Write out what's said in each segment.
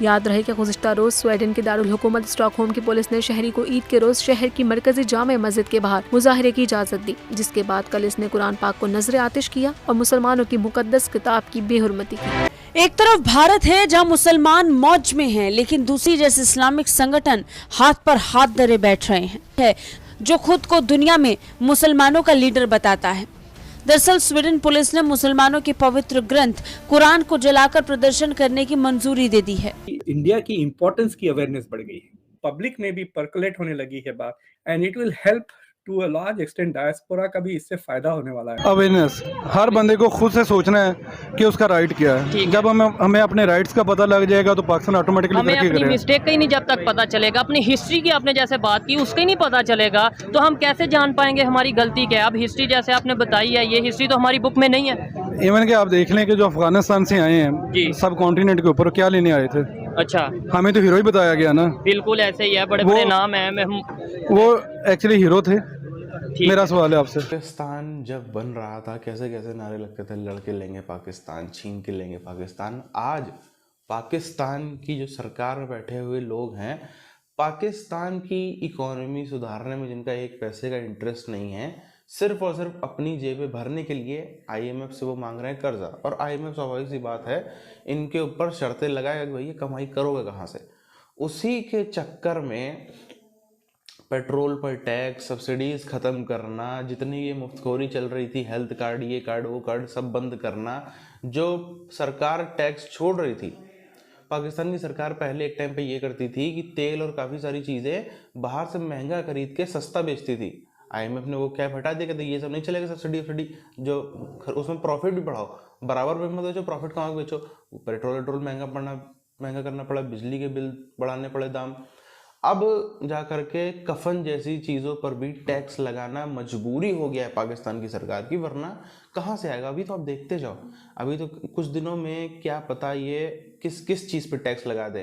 याद रहे कि गुज़िश्ता रोज स्वीडन के दारुल हुकूमत स्टॉकहोम की पुलिस ने शहरी को ईद के रोज शहर की मरकजी जामे मस्जिद के बाहर मुजाहरे की इजाजत दी, जिसके बाद कल इसने कुरान पाक को नजर आतिश किया और मुसलमानों की मुकद्दस किताब की बेहुरमती की। एक तरफ भारत है जहां मुसलमान मौज में हैं, लेकिन दूसरी जैसे इस्लामिक संगठन हाथ पर हाथ धरे बैठ रहे हैं, जो खुद को दुनिया में मुसलमानों का लीडर बताता है। दरअसल स्वीडन पुलिस ने मुसलमानों के पवित्र ग्रंथ कुरान को जलाकर प्रदर्शन करने की मंजूरी दे दी है। इंडिया की इम्पोर्टेंस की अवेयरनेस बढ़ गई है, पब्लिक में भी पर्कुलेट होने लगी है बात, and it will help to a large extent diaspora का भी इससे फायदा होने वाला है। अवेयरनेस हर बंदे को खुद से सोचना है कि उसका राइट क्या है। जब हमें अपने राइट्स का पता लग जाएगा तो पाकिस्तान ऑटोमेटिकली हमें तरक्की अपनी करेगा। मिस्टेक का ही नहीं जब तक पता चलेगा, अपनी हिस्ट्री की आपने जैसे बात की उसका ही नहीं पता चलेगा तो हम कैसे जान पाएंगे हमारी गलती क्या है। अब हिस्ट्री जैसे आपने बताई है, ये हिस्ट्री तो हमारी बुक में नहीं है। इवन कि आप देख लें कि जो अफगानिस्तान से आए हैं सब कॉन्टिनेंट के ऊपर क्या लेने आए थे। अच्छा, हमें तो हीरो ही बताया गया ना। बिल्कुल ऐसे ही है, बड़े बड़े नाम है। वो एक्चुअली हीरो थे। मेरा सवाल है आपसे, पाकिस्तान जब बन रहा था कैसे कैसे नारे लगते थे, लड़के लेंगे पाकिस्तान, छीन के लेंगे पाकिस्तान। आज पाकिस्तान की जो सरकार में बैठे हुए लोग हैं, पाकिस्तान की इकोनॉमी सुधारने में जिनका एक पैसे का इंटरेस्ट नहीं है, सिर्फ और सिर्फ अपनी जेबें भरने के लिए IMF से वो मांग रहे हैं कर्जा। और IMF स्वाभाविक सी बात है इनके ऊपर शर्तें लगाएगा कि भैया कमाई करोगे कहाँ से। उसी के चक्कर में पेट्रोल पर टैक्स, सब्सिडीज़ ख़त्म करना, जितनी ये मुफ्तखोरी चल रही थी, हेल्थ कार्ड, ये कार्ड, वो कार्ड, सब बंद करना। जो सरकार टैक्स छोड़ रही थी, पाकिस्तान की सरकार पहले एक टाइम पे ये करती थी कि तेल और काफ़ी सारी चीज़ें बाहर से महंगा खरीद के सस्ता बेचती थी। IMF ने वो कैप हटा दिया, कहते ये सब नहीं चलेगा, सब्सिडी जो उसमें प्रॉफिट भी बढ़ाओ, बराबर में मत बेचो, प्रॉफिट कहाँ बेचो। पेट्रोल महंगा करना पड़ा, बिजली के बिल बढ़ाने पड़े दाम। अब जा करके कफन जैसी चीज़ों पर भी टैक्स लगाना मजबूरी हो गया है पाकिस्तान की सरकार की, वरना कहाँ से आएगा। अभी तो आप देखते जाओ, अभी तो कुछ दिनों में क्या पता ये किस चीज़ पे टैक्स लगा दे।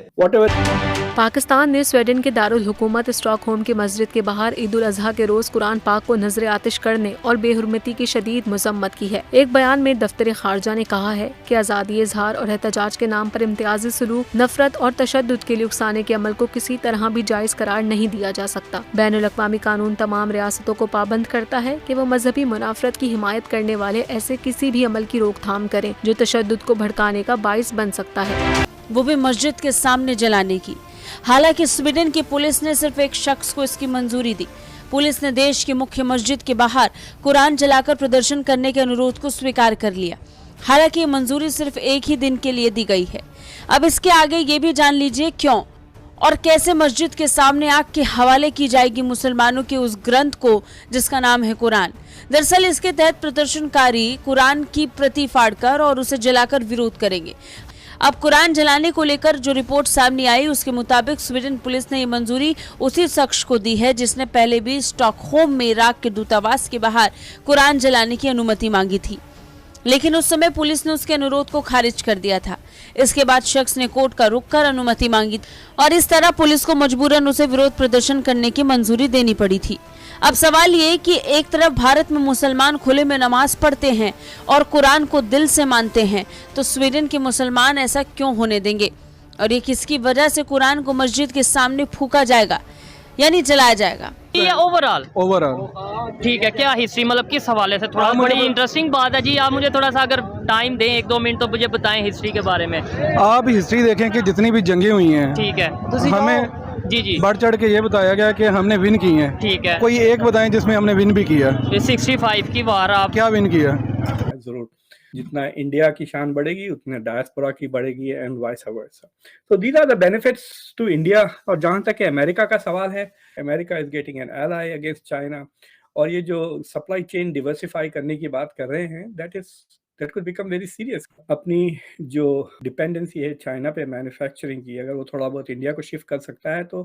पाकिस्तान ने स्वीडन के दारुल हुकूमत स्टॉकहोम की मस्जिद के बाहर ईद उल अजहा के रोज कुरान पाक को नजर आतिश करने और बेहुरमती की शदीद मजम्मत की है। एक बयान में दफ्तर खारजा ने कहा है कि आज़ादी इजहार और एहतजाज के नाम पर इम्तियाजी सलूक, नफरत और तशद्दुद के लिए उकसाने के अमल को किसी तरह भी जायज करार नहीं दिया जा सकता। बैनुल अक़वामी कानून तमाम रियासतों को पाबंद करता है कि वो मजहबी मुनाफरत की हिमायत करने वाले ऐसे किसी भी अमल की रोकथाम करें जो तशद्दुद को भड़काने का बाइस बन सकता है, वो भी मस्जिद के सामने जलाने की। हालांकि स्वीडन की पुलिस ने सिर्फ एक शख्स को इसकी मंजूरी दी। पुलिस ने देश की मुख्य मस्जिद के बाहर कुरान जलाकर प्रदर्शन करने के अनुरोध को स्वीकार कर लिया। हालांकि ये मंजूरी सिर्फ एक ही दिन के लिए दी गई है। अब इसके आगे ये भी जान लीजिए क्यों और कैसे मस्जिद के सामने आग के हवाले की जाएगी मुसलमानों के उस ग्रंथ को जिसका नाम है कुरान। दरअसल इसके तहत प्रदर्शनकारी कुरान की प्रति फाड़कर और उसे जलाकर विरोध करेंगे। अब कुरान जलाने को लेकर जो रिपोर्ट सामने आई उसके मुताबिक स्वीडन पुलिस ने ये मंजूरी उसी शख्स को दी है जिसने पहले भी स्टॉकहोम में इराक के दूतावास के बाहर कुरान जलाने की अनुमति मांगी थी, लेकिन उस समय पुलिस ने उसके अनुरोध को खारिज कर दिया था। इसके बाद शख्स ने कोर्ट का रुख कर अनुमति मांगी और इस तरह पुलिस को मजबूरन उसे विरोध प्रदर्शन करने की मंजूरी देनी पड़ी थी। अब सवाल ये कि एक तरफ भारत में मुसलमान खुले में नमाज पढ़ते हैं और कुरान को दिल से मानते हैं, तो स्वीडन के मुसलमान ऐसा क्यों होने देंगे और ये किसकी वजह से कुरान को मस्जिद के सामने फूका जाएगा यानी जलाया जाएगा। ये ओवरऑल ठीक है, क्या हिस्ट्री मतलब किस हवाले से, थोड़ा बड़ी इंटरेस्टिंग बात है जी। आप मुझे थोड़ा सा अगर टाइम दें 1-2 मिनट तो मुझे बताएं हिस्ट्री के बारे में। आप हिस्ट्री देखें कि जितनी भी जंगें हुई हैं, ठीक है, हमें जी बढ़ चढ़ के ये बताया गया कि हमने विन की है। ठीक है, कोई एक बताएं जिसमें हमने विन भी किया। 65 की वार आप क्या विन किया? जरूर, जितना इंडिया की शान बढ़ेगी उतना डायस्पोरा की बढ़ेगी एंड वाइस वर्सा। तो these are the benefits to India. और जहां तक अमेरिका का सवाल है, America is getting an ally against China, और ये जो सप्लाई चेन डिवर्सिफाई करने की बात कर रहे हैं, that could become very serious. अपनी जो डिपेंडेंसी है चाइना पे मैन्युफैक्चरिंग की, अगर वो थोड़ा बहुत इंडिया को शिफ्ट कर सकता है तो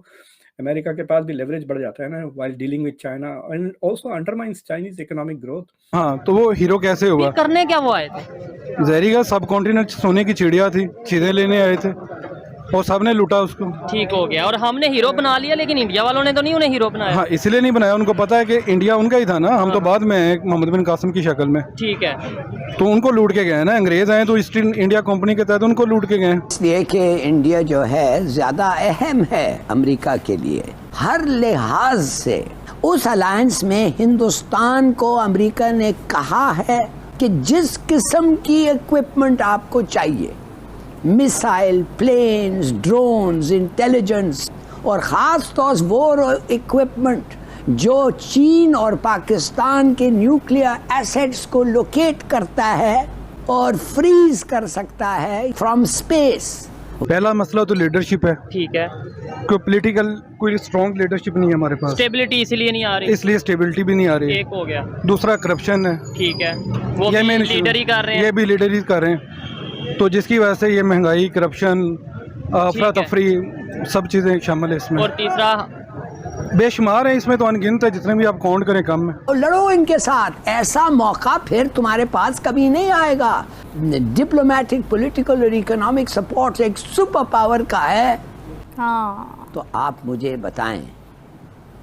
अमेरिका के पास भी लेवरेज बढ़ जाता है ना, while dealing with China, and also undermines Chinese economic growth. हाँ, तो वो हीरो कैसे हुआ? करने क्या वो आए थे? जहरीगा सब कॉन्टिनेंट सोने की चिड़िया थी, चीजें लेने आए थे। और सबने लूटा उसको। ठीक हो गया, और हमने हीरो बना लिया, लेकिन इंडिया वालों ने तो नहीं उन्हें हीरो बनाया। हाँ, इसलिए नहीं बनाया, उनको पता है कि इंडिया उनका ही था ना, हम तो बाद में हैं मोहम्मद बिन कासिम की शक्ल में। ठीक है, तो उनको लूट के गए ना, अंग्रेज आए तो ईस्ट इंडिया कंपनी के तहत उनको लूट के गए। इसलिए कि इंडिया जो है ज्यादा अहम है अमेरिका के लिए हर लिहाज से। उस अलायंस में हिंदुस्तान को अमेरिका ने कहा है कि जिस किस्म की इक्विपमेंट आपको चाहिए, मिसाइल, प्लेन्स, ड्रोन्स, इंटेलिजेंस और ख़ास तौर से वो इक्विपमेंट जो चीन और पाकिस्तान के न्यूक्लियर एसेट्स को लोकेट करता है और फ्रीज कर सकता है फ्रॉम स्पेस। पहला मसला तो लीडरशिप है। ठीक है, कोई पॉलिटिकल कोई स्ट्रॉन्ग लीडरशिप नहीं है हमारे पास, स्टेबिलिटी इसीलिए नहीं आ रही, इसलिए स्टेबिलिटी भी नहीं आ रही। एक हो गया। दूसरा करप्शन है। ठीक है, वो ये भी मेन लीडर ही कर रहे हैं। ये भी लीडर ही कर रहे हैं, तो जिसकी वजह से ये महंगाई, करप्शन, अफरा तफरी सब चीज़ें शामिल है इसमें। और तीसरा बेशुमार है इसमें, तो अनगिनत है, जितने भी आप काउंट करें कम है। और लड़ो इनके साथ, ऐसा मौका फिर तुम्हारे पास कभी नहीं आएगा। डिप्लोमेटिक, पॉलिटिकल और इकोनॉमिक सपोर्ट एक सुपर पावर का है। हाँ, तो आप मुझे बताएं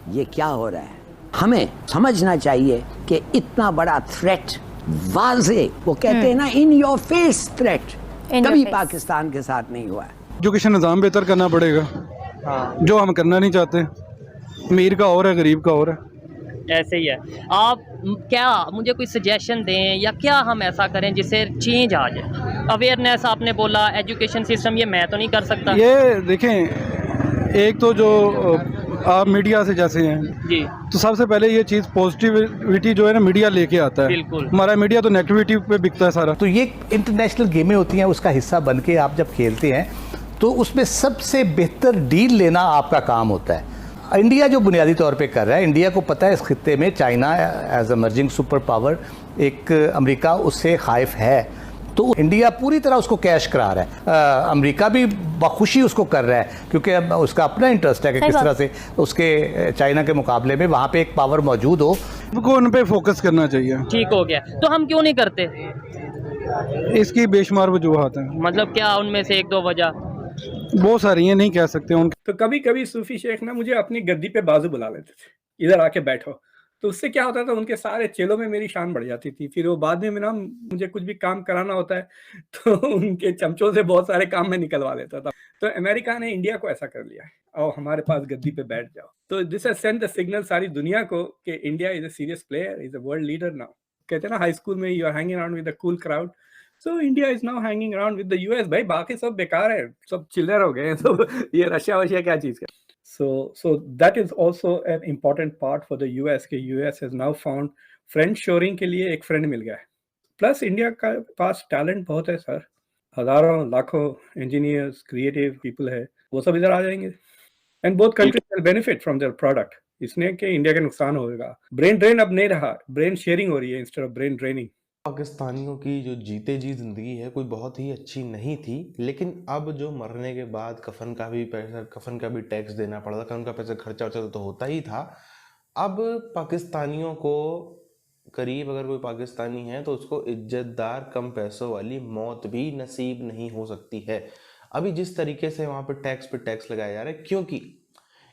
ये क्या हो रहा है। हमें समझना चाहिए कि इतना बड़ा थ्रेट वाज़े, वो कहते हैं ना इन योर फेस थ्रेट, कभी पाकिस्तान के साथ नहीं हुआ है। एजुकेशन निज़ाम बेहतर करना पड़ेगा, जो हम करना नहीं चाहते। अमीर का और है, गरीब का और है, ऐसे ही है। आप क्या मुझे कोई सजेशन दें, या क्या हम ऐसा करें जिससे चेंज आ जाए? अवेयरनेस आपने बोला, एजुकेशन सिस्टम, ये मैं तो नहीं कर सकता। ये देखें, एक तो जो आप मीडिया से जैसे हैं जी, तो सबसे पहले ये चीज़ पॉजिटिविटी जो है ना मीडिया लेके आता है। बिल्कुल। हमारा मीडिया तो नेगेटिविटी पे बिकता है सारा। तो ये इंटरनेशनल गेमें होती हैं, उसका हिस्सा बन के आप जब खेलते हैं तो उसमें सबसे बेहतर डील लेना आपका काम होता है। इंडिया जो बुनियादी तौर पे कर रहा है, इंडिया को पता है इस खित्ते में China as emerging super power, एक अमेरिका उससे खाइफ है, तो इंडिया पूरी तरह उसको कैश करा रहा है। अमेरिका भी बखुशी उसको कर रहा है, क्योंकि उसका अपना इंटरेस्ट है कि किस तरह से उसके चाइना के मुकाबले में वहाँ पे एक पावर मौजूद हो। उनको उन पे फोकस करना चाहिए। ठीक हो गया, तो हम क्यों नहीं करते? इसकी बेशुमार वजूहात हैं। मतलब क्या उनमें से एक दो वजह? बहुत सारी हैं, नहीं कह सकते उनके। तो कभी कभी सूफी शेख ना मुझे अपनी गद्दी पे बाजू बुला लेते थे, इधर आके बैठो। तो उससे क्या होता था, उनके सारे चेलों में मेरी शान बढ़ जाती थी। फिर वो बाद में ना मुझे कुछ भी काम कराना होता है तो उनके चमचों से बहुत सारे काम में निकलवा लेता था। तो अमेरिका ने इंडिया को ऐसा कर लिया है, और हमारे पास गद्दी पे बैठ जाओ। तो this has send the signal सारी दुनिया को कि India is a serious player, is a world leader now. कहते हैं ना हाई स्कूल में you are hanging around with a cool crowd, so India is now hanging around with the US. भाई बाकी सब बेकार है, सब चिल्लर हो गए हैं, सब ये रशिया वशिया क्या चीज का। So that is also an important part for the US कि US has now found friend shoring के लिए एक friend मिल गया है। प्लस इंडिया का पास टैलेंट बहुत है सर, हजारों लाखों इंजीनियर्स, क्रिएटिव पीपल है, वो सब इधर आ जाएंगे and both countries will benefit from their product. इसने कि इंडिया के नुकसान होगा। ब्रेन ड्रेन अब नहीं रहा, ब्रेन शेयरिंग हो रही है इंस्टेड ऑफ ब्रेन ड्रेनिंग। पाकिस्तानियों की जो जीते जी ज़िंदगी है कोई बहुत ही अच्छी नहीं थी, लेकिन अब जो मरने के बाद कफन का भी पैसा, कफन का भी टैक्स देना पड़ता, कफन का पैसा खर्चा वर्चा तो होता ही था। अब पाकिस्तानियों को करीब अगर कोई पाकिस्तानी है तो उसको इज्जतदार कम पैसों वाली मौत भी नसीब नहीं हो सकती है। अभी जिस तरीके से वहाँ पे टैक्स लगाया जा रहा है, क्योंकि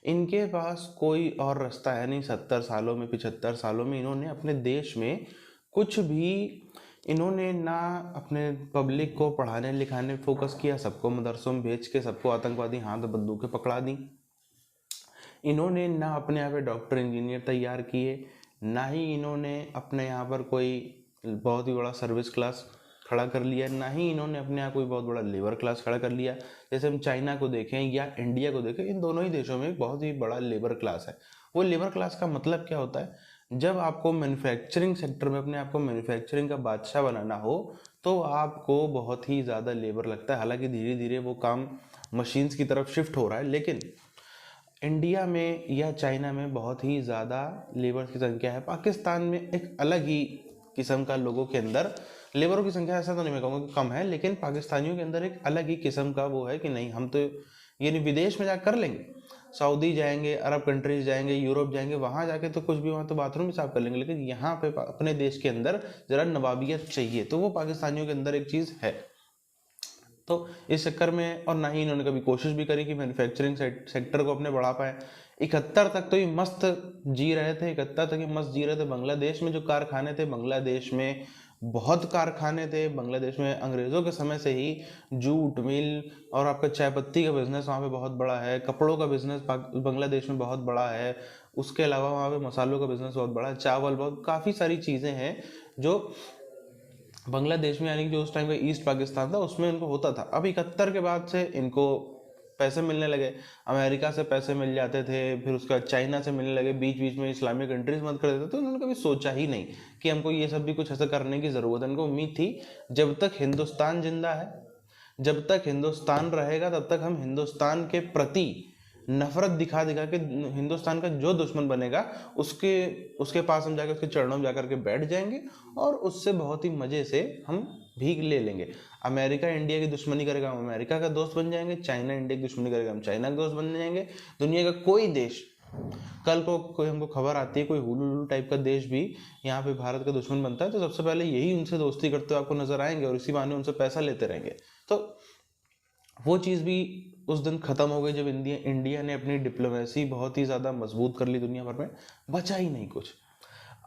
इनके पास कोई और रास्ता है नहीं। 70 सालों में, 75 सालों में इन्होंने अपने देश में कुछ भी इन्होंने ना अपने पब्लिक को पढ़ाने लिखाने फोकस किया, सबको मदरसों में भेज के सबको आतंकवादी हाथ बंदूकें पकड़ा दी। इन्होंने ना अपने यहाँ पे डॉक्टर इंजीनियर तैयार किए, ना ही इन्होंने अपने यहाँ पर कोई बहुत ही बड़ा सर्विस क्लास खड़ा कर लिया, ना ही इन्होंने अपने यहाँ कोई बहुत बड़ा लेबर क्लास खड़ा कर लिया। जैसे हम चाइना को देखें या इंडिया को देखें, इन दोनों ही देशों में बहुत ही बड़ा लेबर क्लास है। वो लेबर क्लास का मतलब क्या होता है, जब आपको मैन्युफैक्चरिंग सेक्टर में अपने आप को मैन्युफैक्चरिंग का बादशाह बनाना हो तो आपको बहुत ही ज़्यादा लेबर लगता है। हालांकि धीरे धीरे वो काम मशीन्स की तरफ शिफ्ट हो रहा है, लेकिन इंडिया में या चाइना में बहुत ही ज़्यादा लेबर की संख्या है। पाकिस्तान में एक अलग ही किस्म का लोगों के अंदर लेबरों की संख्या, ऐसा तो नहीं मैं कहूँगा कि कम है, लेकिन पाकिस्तानियों के अंदर एक अलग ही किस्म का वो है कि नहीं हम तो ये नहीं विदेश में जाकर कर लेंगे, सऊदी जाएंगे, अरब कंट्रीज जाएंगे, यूरोप जाएंगे, वहाँ जाके तो कुछ भी, वहाँ तो बाथरूम भी साफ कर लेंगे, लेकिन यहाँ पे अपने देश के अंदर ज़रा नवाबियत चाहिए। तो वो पाकिस्तानियों के अंदर एक चीज़ है। तो इस चक्कर में, और ना ही इन्होंने कभी कोशिश भी करी कि मैन्युफैक्चरिंग सेक्टर को अपने बढ़ा पाए। 71 तक तो ये मस्त जी रहे थे, 71 तक ये मस्त जी रहे थे। बांग्लादेश में जो कारखाने थे, बांग्लादेश में बहुत कारखाने थे। बांग्लादेश में अंग्रेज़ों के समय से ही जूट मिल और आपका चाय पत्ती का बिजनेस वहाँ पे बहुत बड़ा है, कपड़ों का बिजनेस बांग्लादेश में बहुत बड़ा है, उसके अलावा वहाँ पे मसालों का बिजनेस बहुत बड़ा है, चावल, बहुत काफ़ी सारी चीज़ें हैं जो बांग्लादेश में, यानी कि जो उस टाइम का ईस्ट पाकिस्तान था उसमें इनको होता था। अब 71 के बाद से इनको पैसे मिलने लगे, अमेरिका से पैसे मिल जाते थे, फिर उसके बाद चाइना से मिलने लगे, बीच बीच में इस्लामिक कंट्रीज मदद कर देते थे। तो उन्होंने कभी सोचा ही नहीं कि हमको ये सब भी कुछ ऐसा करने की ज़रूरत है। उनको उम्मीद थी जब तक हिंदुस्तान जिंदा है, जब तक हिंदुस्तान रहेगा, तब तक हम हिंदुस्तान के प्रति नफरत दिखा दिखा के हिंदुस्तान का जो दुश्मन बनेगा उसके पास हम जाकर, उसके चरणों में जाकर के बैठ जाएंगे और उससे बहुत ही मज़े से हम भीख ले लेंगे। अमेरिका इंडिया की दुश्मनी करेगा, हम अमेरिका का दोस्त बन जाएंगे। चाइना इंडिया की दुश्मनी करेगा, हम चाइना का दोस्त बन जाएंगे। दुनिया का कोई देश, कल को कोई हमको खबर आती है कोई हुलुलु टाइप का देश भी यहाँ पे भारत का दुश्मन बनता है, तो सबसे पहले यही उनसे दोस्ती करते हुए आपको नजर आएंगे और इसी बहाने उनसे पैसा लेते रहेंगे। तो वो चीज़ भी उस दिन ख़त्म हो गई जब इंडिया ने अपनी डिप्लोमेसी बहुत ही ज़्यादा मजबूत कर ली, दुनिया भर में बचा ही नहीं कुछ।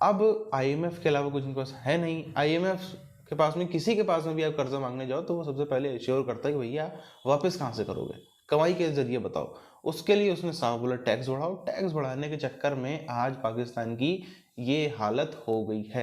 अब IMF के अलावा कुछ इनके पास है नहीं। IMF के पास में, किसी के पास में भी आप कर्जा मांगने जाओ तो वो सबसे पहले एश्योर करता है कि भैया वापस कहाँ से करोगे, कमाई के जरिए बताओ। उसके लिए उसने साफ बोला टैक्स बढ़ाओ। टैक्स बढ़ाने के चक्कर में आज पाकिस्तान की ये हालत हो गई है।